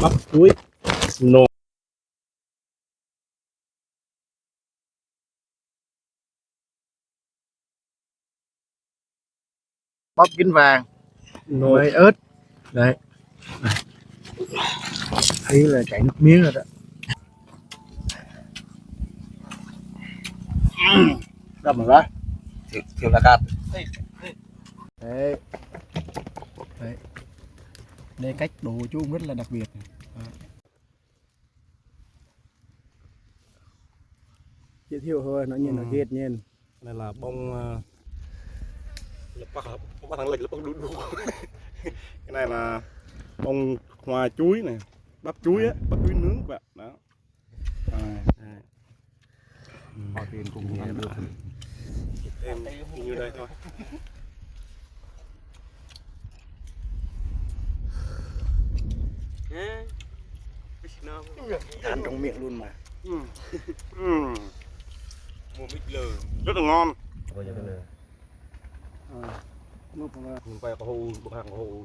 bắp chuối snow bắp kính vàng nồi với ớt đấy thấy là chảy nước miếng rồi đó đâm rồi đó thiếu là cát đấy đấy đây cách đồ chú cũng rất là đặc biệt giới thiệu thôi nó nhìn nó ghét nhìn này là bông lập bắt thằng lịch lập bắt đu đu cái này là bông hoa chuối này bắp chuối á bắp chuối nướng các bạn đó họ tiền cùng ăn được thêm như đây thôi ăn trong miệng luôn mà rất là ngon rồi cho cái này nước mình quay có hồ bậc hàng có hồ